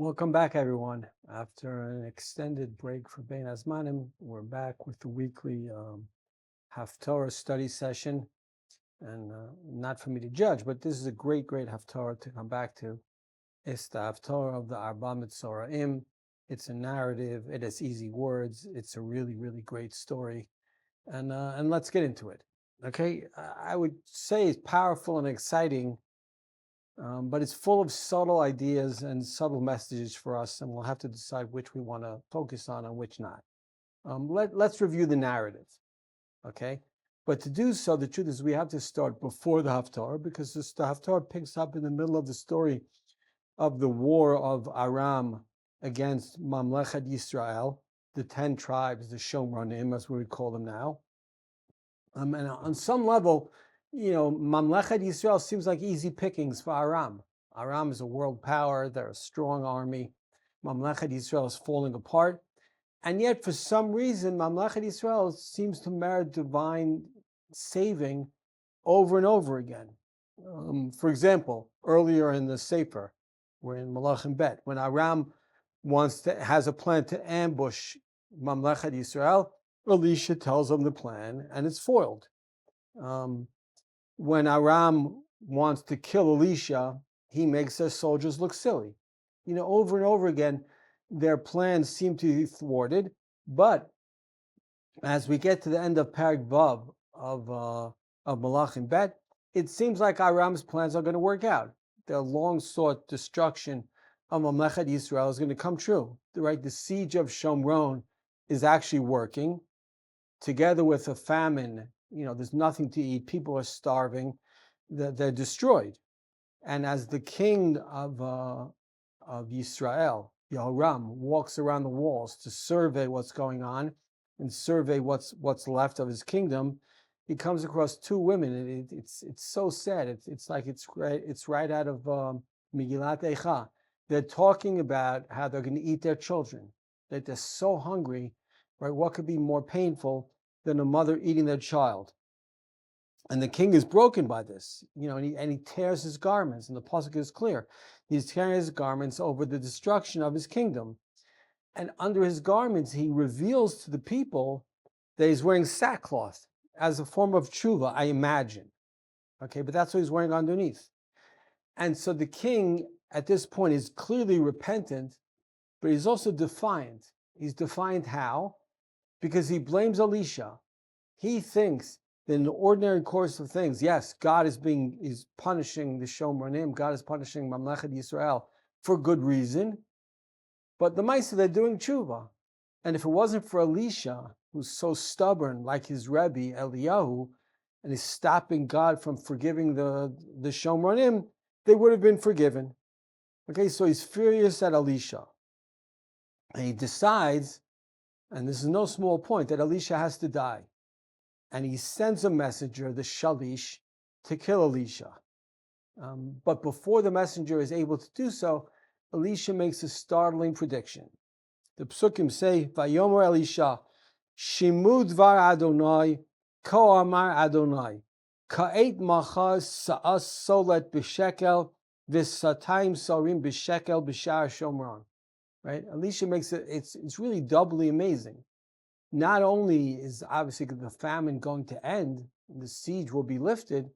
Welcome back, everyone. After an extended break for Bein Hazmanim, we're back with the weekly Haftara study session. And not for me to judge, but this is a great Haftara to come back to. It's the Haftara of the Tazria Metzora. It's a narrative. It has easy words. It's a really great story. And let's get into it. Okay, I would say it's powerful and exciting. But it's full of subtle ideas and subtle messages for us, and we'll have to decide which we want to focus on and which not. Let's review the narrative, okay? But to do so, the truth is we have to start before the Haftara, because the Haftara picks up in the middle of the story of the war of Aram against Mamlechet Yisrael, the 10 tribes, the Shomronim, as we would call them now. And on some level, Mamlechet Yisrael seems like easy pickings for Aram. Aram is a world power. They're a strong army. Mamlechet Yisrael is falling apart. And yet, for some reason, Mamlechet Yisrael seems to merit divine saving over and over again. For example, earlier in the Sefer, we're in Malachim Bet, when Aram has a plan to ambush Mamlechet Yisrael, Elisha tells him the plan, and it's foiled. When Aram wants to kill Elisha, he makes their soldiers look silly. Over and over again, their plans seem to be thwarted. But as we get to the end of Parak Vav of Malachim Bet, it seems like Aram's plans are going to work out. Their long-sought destruction of Mamlechet Yisrael is going to come true. Right? The siege of Shomron is actually working, together with a famine. There's nothing to eat. People are starving. They're destroyed. And as the king of Yisrael, Yehoram, walks around the walls to survey what's going on and survey what's left of his kingdom, he comes across two women. And it's so sad. It's like it's right out of Megillat Eicha. They're talking about how they're going to eat their children. That they're so hungry. Right? What could be more painful than a mother eating their child? And the king is broken by this, and he tears his garments, and the pasuk is clear. He's tearing his garments over the destruction of his kingdom. And under his garments, he reveals to the people that he's wearing sackcloth as a form of tshuva, I imagine. Okay, but that's what he's wearing underneath. And so the king, at this point, is clearly repentant, but he's also defiant. He's defiant how? Because he blames Elisha. He thinks that in the ordinary course of things, yes, God is punishing the Shomronim, God is punishing Mamlechet Yisrael for good reason, but the Maisa, they're doing tshuva. And if it wasn't for Elisha, who's so stubborn, like his Rebbe, Eliyahu, and is stopping God from forgiving the Shomronim, they would have been forgiven. Okay, so he's furious at Elisha. And he decides, and this is no small point, that Elisha has to die. And he sends a messenger, the Shalish, to kill Elisha. But before the messenger is able to do so, Elisha makes a startling prediction. The Psukim say, Vayomer Elisha, Shimu dvar Adonai, Ko amar Adonai, Ka'et machar sa'as solet b'shekel, v'satayim sorim b'shekel b'shar Shomron. Right? Elisha makes it's really doubly amazing. Not only is obviously the famine going to end, the siege will be lifted,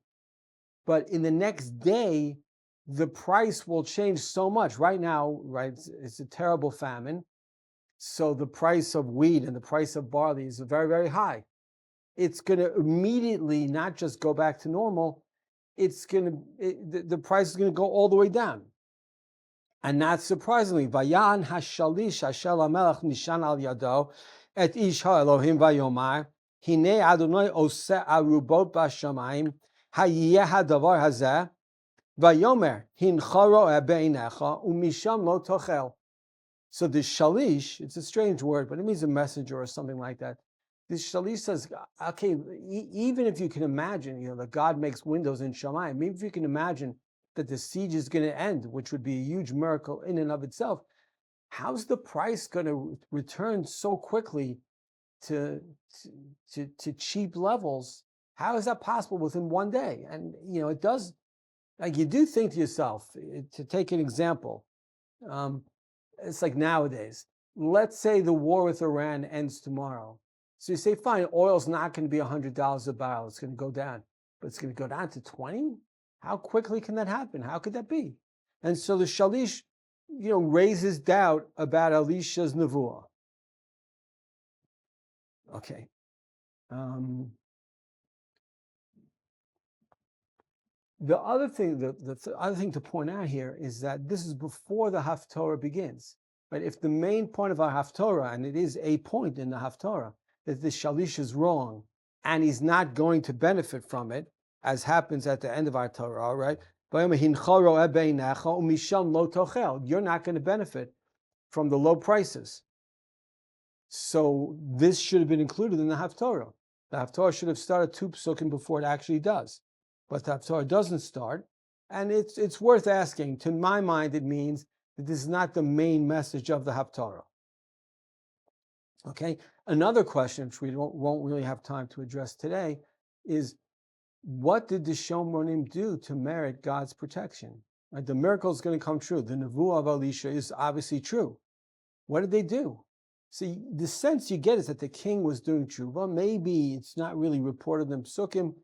but in the next day, the price will change so much. Right now, right, it's a terrible famine. So the price of wheat and the price of barley is very high. It's going to immediately not just go back to normal, the price is going to go all the way down. And not surprisingly, Vayan hashalish hashel hamelech nishan al yado et ish ha'elohim vayomar hine Adonai oseh arubot b'shamayim hayiyeh hadavar hazeh vayomer hincharo beinecha umisham lo tochel. So the shalish, it's a strange word, but it means a messenger or something like that. This shalish says, okay, even if you can imagine, that God makes windows in Shamayim, maybe if you can imagine that the siege is going to end, which would be a huge miracle in and of itself, how's the price going to return so quickly to cheap levels? How is that possible within one day? And, it does, like, you do think to yourself, to take an example, It's like nowadays. Let's say the war with Iran ends tomorrow. So you say, fine, oil's not going to be $100 a barrel. It's going to go down. But it's going to go down to 20? How quickly can that happen? How could that be? And so the Shalish, raises doubt about Elisha's nevuah. Okay. The other thing, the other thing to point out here is that this is before the Haftara begins. But if the main point of our Haftara, and it is a point in the Haftara, that the Shalish is wrong and he's not going to benefit from it, as happens at the end of our Torah, right? You're not going to benefit from the low prices. So this should have been included in the Haftara. The Haftara should have started 2 psukim before it actually does. But the Haftara doesn't start, and it's worth asking. To my mind, it means that this is not the main message of the Haftara. Okay? Another question, which we won't really have time to address today, is what did the Shomonim do to merit God's protection? Right? The miracle is going to come true. The nevuah of Elisha is obviously true. What did they do? See, the sense you get is that the king was doing tshuva. Maybe it's not really reported in Psukim,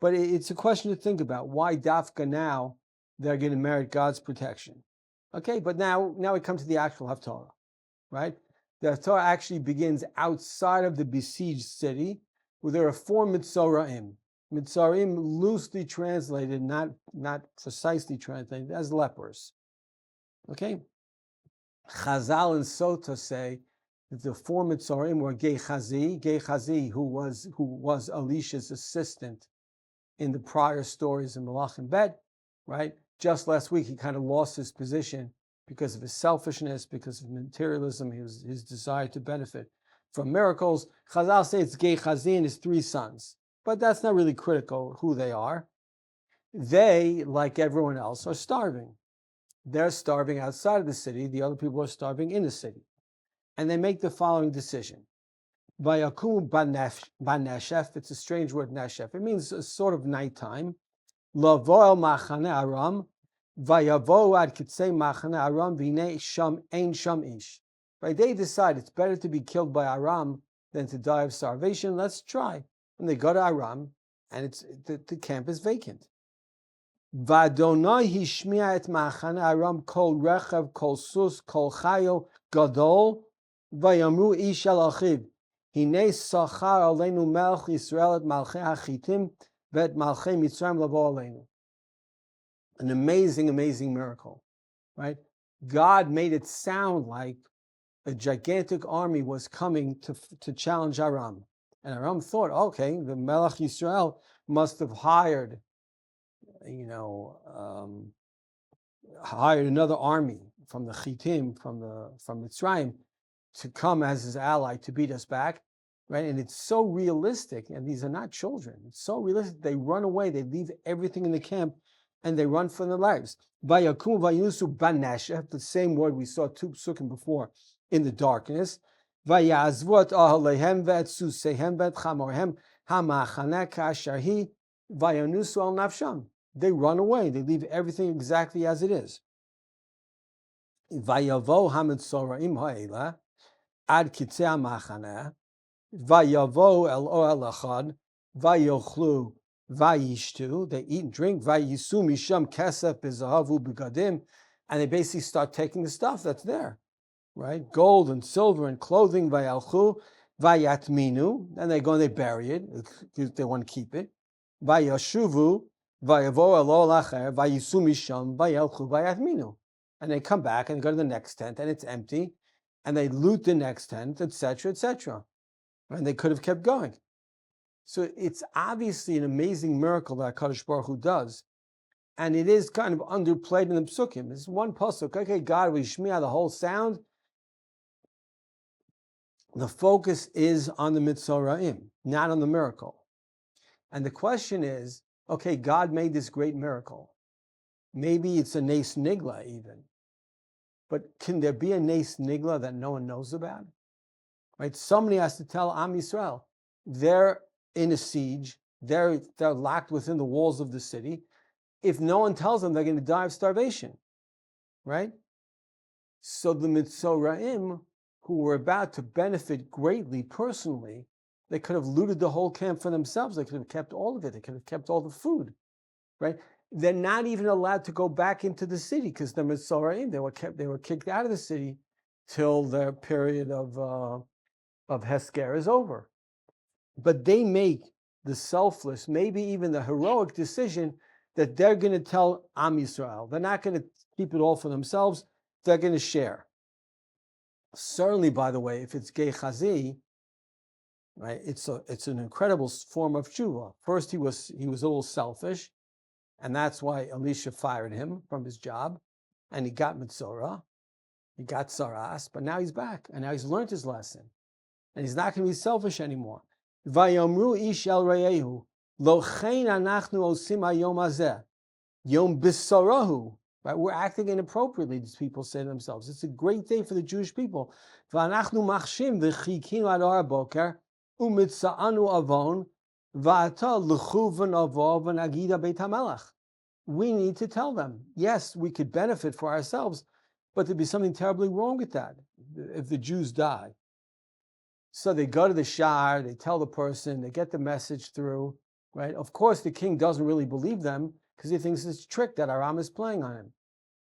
but it's a question to think about. Why dafka now they're going to merit God's protection? Okay, but now we come to the actual Haftarah, right? The Haftarah actually begins outside of the besieged city, where there are 4 Mitzoraim. Mitzoraim loosely translated, not precisely translated, as lepers. Okay? Chazal and Sota say that the 4 Mitzoraim were Gehazi, who was Elisha's assistant in the prior stories in Malachim Bet, right? Just last week, he kind of lost his position because of his selfishness, because of materialism, his desire to benefit from miracles. Chazal say it's Gehazi and his 3 sons, but that's not really critical who they are. They, like everyone else, are starving. They're starving outside of the city. The other people are starving in the city. And they make the following decision. Vayakum baneshef, it's a strange word, neshef. It means a sort of nighttime. Lavoel machane aram, vayavo ad kitzei machane aram, v'nei sham ein sham ish. Right? They decide it's better to be killed by Aram than to die of starvation. Let's try. And they go to Aram, and the camp is vacant. Vadonai hishmiya et machane aram kol rechav, kol sus, kol chayo, gadol, vayamru ish el achiv. Hine sachar aleinu melech Yisrael et malchei hachitim vet malchei Mitzrayim lavo aleinu. An amazing, amazing miracle, right? God made it sound like a gigantic army was coming to challenge Aram. And Aram thought, okay, the Melech Yisrael must have hired another army from the Chitim, from Mitzrayim, to come as his ally to beat us back, right? And it's so realistic, and these are not children. It's so realistic. They run away. They leave everything in the camp, and they run for their lives. Vayakum vayusu baneshef, the same word we saw 2 psukim before, in the darkness. Vayazvot ahalehem vetsusehem vetchamorhem hamachane kasharhi vayanusu al nafsham. They run away. They leave everything exactly as it is. Vayavo hamitzoraim ha'ela ad kitzei hamachane vayavo el oel echad vayochlu vayishtu. They eat and drink. Vayisu misham kesef bezahavu begadim, and they basically start taking the stuff that's there, right? Gold and silver and clothing. Vayalchu vayatminu, and they go and they bury it because they want to keep it. Vayashuvu vayavo el oel acher vayisu misham vayalchu vayatminu. And they come back and go to the next tent, and it's empty, and they loot the next tent, etc., etc. And they could have kept going. So it's obviously an amazing miracle that HaKadosh Baruch Hu does, and it is kind of underplayed in the psukim. It's one pasuk. Okay, God, we shmiya the whole sound. The focus is on the Mitzoraim, not on the miracle. And the question is, okay, God made this great miracle. Maybe it's a nes nigla even. But can there be a nes nigla that no one knows about? Right? Somebody has to tell Am Yisrael. They're in a siege. They're locked within the walls of the city. If no one tells them, they're going to die of starvation. Right? So the Mitzoraim, who were about to benefit greatly personally, they could have looted the whole camp for themselves. They could have kept all of it. They could have kept all the food, right? They're not even allowed to go back into the city because the Mitzoraim, they were kicked out of the city till their period of Hesker is over. But they make the selfless, maybe even the heroic decision that they're going to tell Am Yisrael. They're not going to keep it all for themselves. They're going to share. Certainly, by the way, if it's Gei Chazi, right, it's an incredible form of tshuva. First, he was a little selfish, and that's why Elisha fired him from his job, and he got Metzora, he got Saras, but now he's back, and now he's learned his lesson, and he's not going to be selfish anymore. Vayomru ish el reyehu lo chen anachnu osim hayom hazeh yom b'sorahu. Right, we're acting inappropriately, these people say to themselves. It's a great day for the Jewish people. V'anachnu machshim v'chikinu ad har boker u'mitza'anu avon v'ata l'chu v'navo v'nagida beit hamelach. We need to tell them, yes, we could benefit for ourselves, but there'd be something terribly wrong with that if the Jews die. So they go to the shar, they tell the person, they get the message through, right? Of course, the king doesn't really believe them because he thinks it's a trick that Aram is playing on him,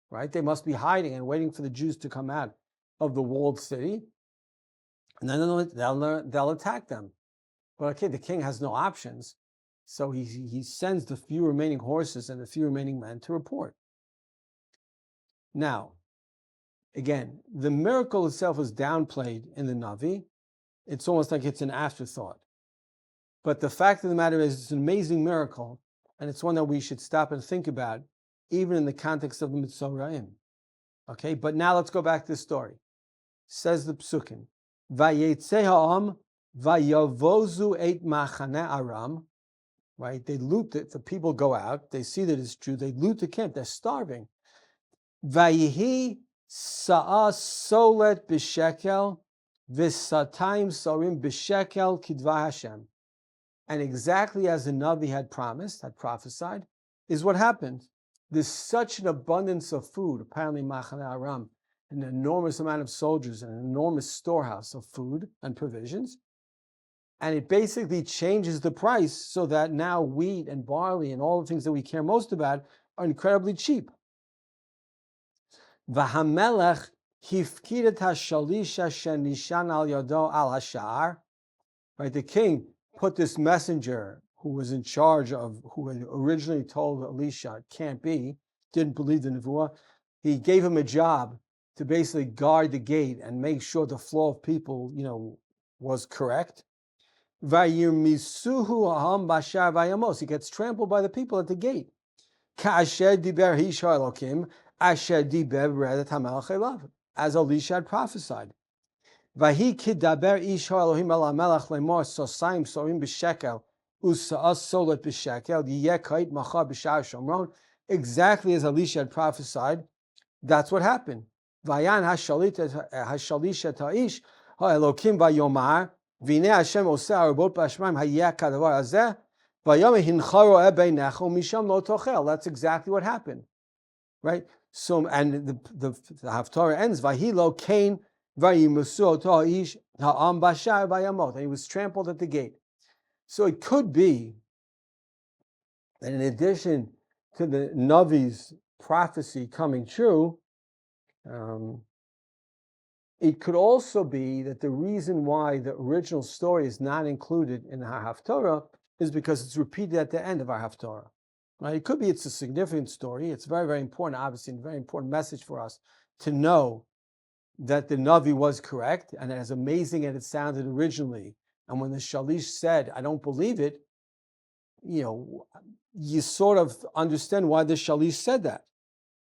right? They must be hiding and waiting for the Jews to come out of the walled city, and then they'll attack them. But okay, the king has no options, so he sends the few remaining horses and the few remaining men to report. Now, again, the miracle itself is downplayed in the Navi. It's almost like it's an afterthought. But the fact of the matter is, it's an amazing miracle, and it's one that we should stop and think about, even in the context of the Mitzoraim. Okay, but now let's go back to the story. Says the Psukim, Vayetze ha'am vayavozu et machane aram. Right, they loot it. The people go out. They see that it's true. They loot the camp. They're starving. Vayihi sa'a solet b'shekel v'satayim sorim b'shekel kidva Hashem. And exactly as the Navi had prophesied, is what happened. There's such an abundance of food, apparently Machane Aram, an enormous amount of soldiers, an enormous storehouse of food and provisions. And it basically changes the price so that now wheat and barley and all the things that we care most about are incredibly cheap. V'hamelech hifkidet hashalisha shenishan al yado al hashar. Right, the king put this messenger who was in charge of, who had originally told Elisha it can't be, didn't believe the nevuah. He gave him a job to basically guard the gate and make sure the flow of people, was correct. Vayirmisuhu aham bashar vayamos. He gets trampled by the people at the gate. Ka'asher diber hish ha'elokim asher diber b'redet hamelech elav, as Elisha had prophesied. Vahi kidaber ish ha'elohim el hamelech lemor sosayim sorim b'shekel usa'as solet b'shekel yiyeh kait machar b'shar shomron. Exactly as Elisha had prophesied, that's what happened. Vayan hashalisha ta'ish ha'elokim vayomar v'nei Hashem oseh arabot b'ashmaim hayeh kadavar hazeh vayom hincharo ebeinecho misham lo tochel. That's exactly what happened, right? So, and the Haftara ends vahi lo kain vayimusu ta'ish ha'am bashar vayamot, and he was trampled at the gate. So it could be that in addition to the Navi's prophecy coming true, it could also be that the reason why the original story is not included in our Haftara is because it's repeated at the end of our Haftara. Right? It could be it's a significant story. It's very, very important, obviously, and a very important message for us to know that the Navi was correct, and as amazing as it sounded originally, and when the Shalish said, I don't believe it, you sort of understand why the Shalish said that.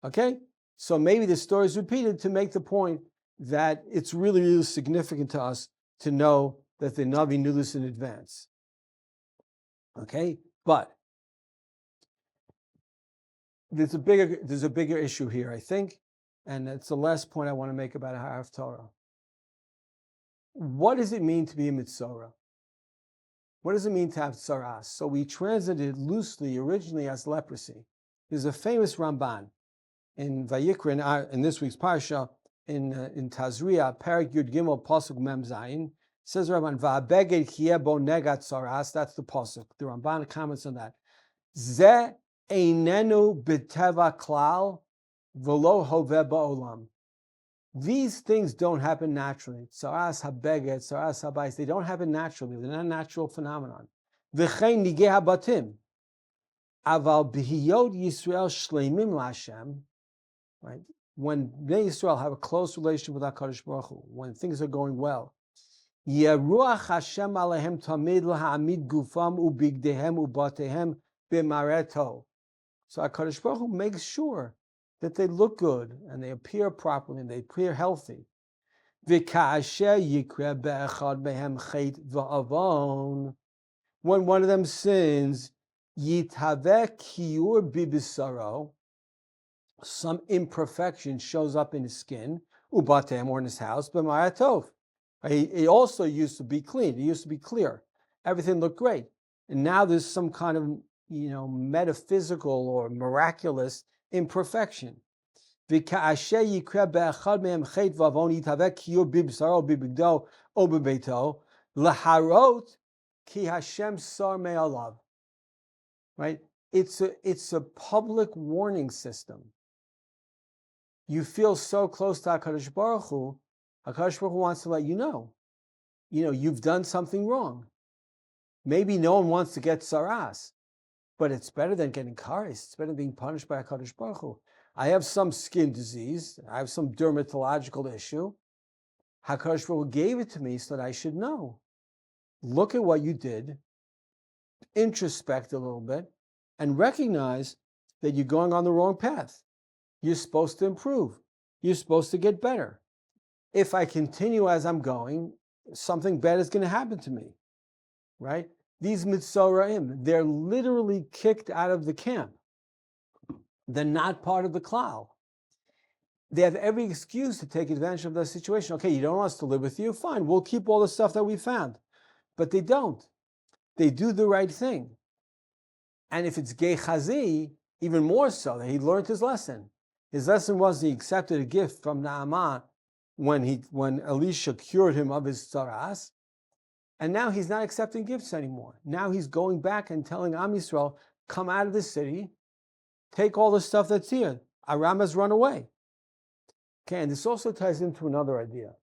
Okay? So maybe the story is repeated to make the point that it's really, really significant to us to know that the Navi knew this in advance. Okay? But there's a bigger issue here, I think, and it's the last point I want to make about Haftara. What does it mean to be a Metzora? What does it mean to have tsaras? So we translated loosely originally as leprosy. There's a famous Ramban in Vayikra in this week's Parsha in Tazria, Perik Yud Gimel Pasuk Mem Zayin, says Rabban Va'abeged Chiyeh Bo Negat Tzaras. That's the pasuk. The Ramban comments on that. Ze einenu b'teva klal v'lo hoveh ba'olam. These things don't happen naturally. Tzaras habeged, tzaras habayis. They don't happen naturally. They're not a natural phenomenon. V'chein nigeh habatim. Aval b'hiyot Yisrael shleimim l'Hashem. Right. When Bnei Yisrael have a close relationship with HaKadosh Baruch Hu, when things are going well, Yeruach Hashem alehem tamid laha'amid gufam ubigdehem ubatehem b'mareto. So HaKadosh Baruch Hu makes sure that they look good and they appear properly and they appear healthy. V'ka'asher yikre be'echad behem chet v'avon. When one of them sins, yithaveh kiyur bibisaro. Some imperfection shows up in his skin, ubatem, or in his house, but maratov. He also used to be clean. He used to be clear. Everything looked great. And now there's some kind of, metaphysical or miraculous imperfection. Laharot ki Hashem sar me'alav. Right? It's a public warning system. You feel so close to HaKadosh Baruch Hu, HaKadosh Baruch Hu wants to let you know. You've done something wrong. Maybe no one wants to get saras, but it's better than getting kares. It's better than being punished by HaKadosh Baruch Hu. I have some skin disease. I have some dermatological issue. HaKadosh Baruch Hu gave it to me so that I should know. Look at what you did, introspect a little bit, and recognize that you're going on the wrong path. You're supposed to improve. You're supposed to get better. If I continue as I'm going, something bad is going to happen to me, right? These Mitzoraim, they're literally kicked out of the camp. They're not part of the klal. They have every excuse to take advantage of the situation. Okay, you don't want us to live with you? Fine, we'll keep all the stuff that we found. But they don't. They do the right thing. And if it's Gehazi, even more so, that he learned his lesson. His lesson was he accepted a gift from Naaman when Elisha cured him of his tzaras, and now he's not accepting gifts anymore. Now he's going back and telling Am Yisrael, come out of the city, take all the stuff that's here. Aram has run away. Okay, and this also ties into another idea.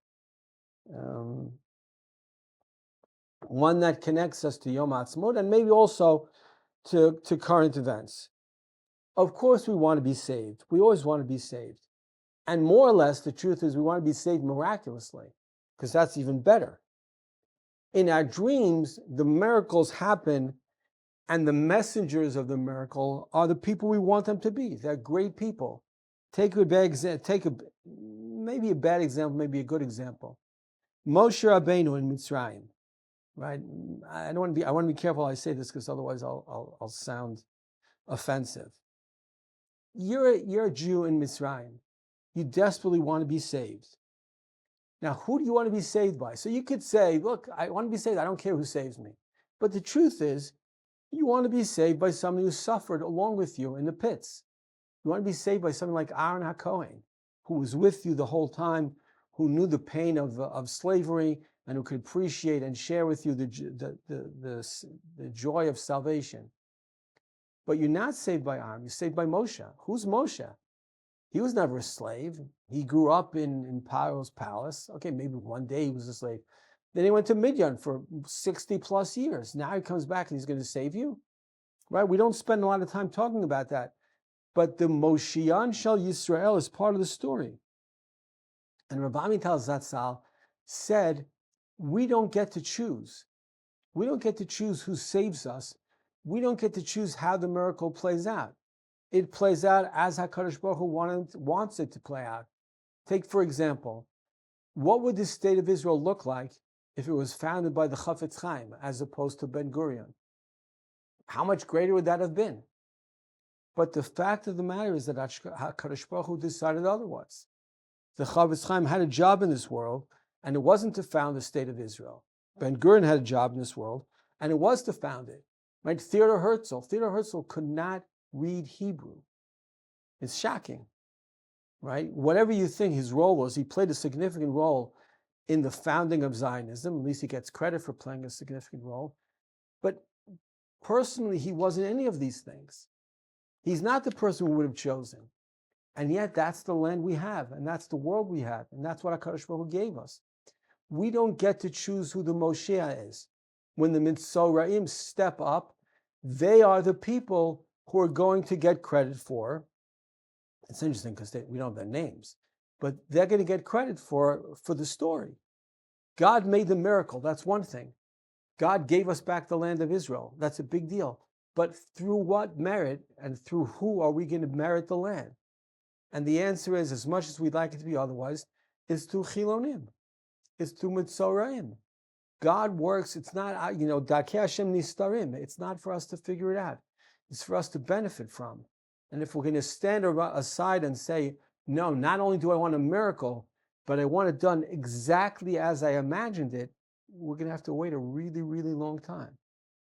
One that connects us to Yom HaAtzmaut and maybe also to current events. Of course we want to be saved. We always want to be saved. And more or less, the truth is we want to be saved miraculously, because that's even better. In our dreams, the miracles happen, and the messengers of the miracle are the people we want them to be. They're great people. Maybe a bad example, maybe a good example. Moshe Rabbeinu in Mitzrayim, right? I want to be careful how I say this, because otherwise I'll sound offensive. You're a Jew in Mitzrayim. You desperately want to be saved. Now, who do you want to be saved by? So you could say, look, I want to be saved. I don't care who saves me. But the truth is, you want to be saved by somebody who suffered along with you in the pits. You want to be saved by someone like Aaron HaKohen, who was with you the whole time, who knew the pain of slavery, and who could appreciate and share with you the joy of salvation. But you're not saved by Aaron. You're saved by Moshe. Who's Moshe? He was never a slave. He grew up in Paro's palace. Okay, maybe one day he was a slave. Then he went to Midian for 60 plus years. Now he comes back and he's going to save you? Right? We don't spend a lot of time talking about that. But the Moshiach Shel Yisrael is part of the story. And Rav Amital Zatzal said, we don't get to choose. We don't get to choose who saves us. We don't get to choose how the miracle plays out. It plays out as HaKadosh Baruch Hu wants it to play out. Take, for example, what would the state of Israel look like if it was founded by the Chafetz Chaim as opposed to Ben Gurion? How much greater would that have been? But the fact of the matter is that HaKadosh Baruch Hu decided otherwise. The Chafetz Chaim had a job in this world, and it wasn't to found the state of Israel. Ben Gurion had a job in this world, and it was to found it. Right? Theodor Herzl could not read Hebrew. It's shocking, right? Whatever you think his role was, he played a significant role in the founding of Zionism. At least he gets credit for playing a significant role. But personally, he wasn't any of these things. He's not the person we would have chosen. And yet that's the land we have, and that's the world we have, and that's what HaKadosh Baruch Hu gave us. We don't get to choose who the Moshiach is. When the Mitzoraim step up, they are the people who are going to get credit for. It's interesting because we don't have their names, but they're going to get credit for the story. God made the miracle. That's one thing. God gave us back the land of Israel. That's a big deal. But through what merit and through who are we going to merit the land? And the answer is, as much as we'd like it to be otherwise, is through Chilonim. It's through Mitzoraim. God works, it's not, Dakei Hashem Nistarim. It's not for us to figure it out. It's for us to benefit from. And if we're going to stand aside and say, no, not only do I want a miracle, but I want it done exactly as I imagined it, we're going to have to wait a really, really long time.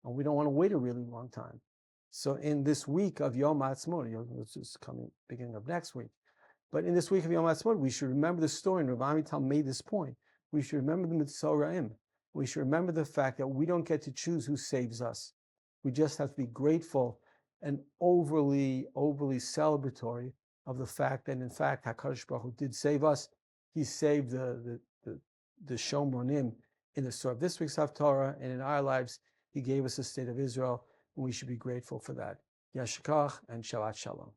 And we don't want to wait a really long time. So in this week of Yom HaAtzmaut, which is coming beginning of next week, but in this week of Yom HaAtzmaut, we should remember the story, and Rav Amital made this point. We should remember the Mitzoraim. We should remember the fact that we don't get to choose who saves us. We just have to be grateful and overly celebratory of the fact that, in fact, HaKadosh Baruch Hu did save us. He saved the Shomonim in the story of this week's Haftara, and in our lives, he gave us the state of Israel, and we should be grateful for that. Yashikach and Shabbat Shalom.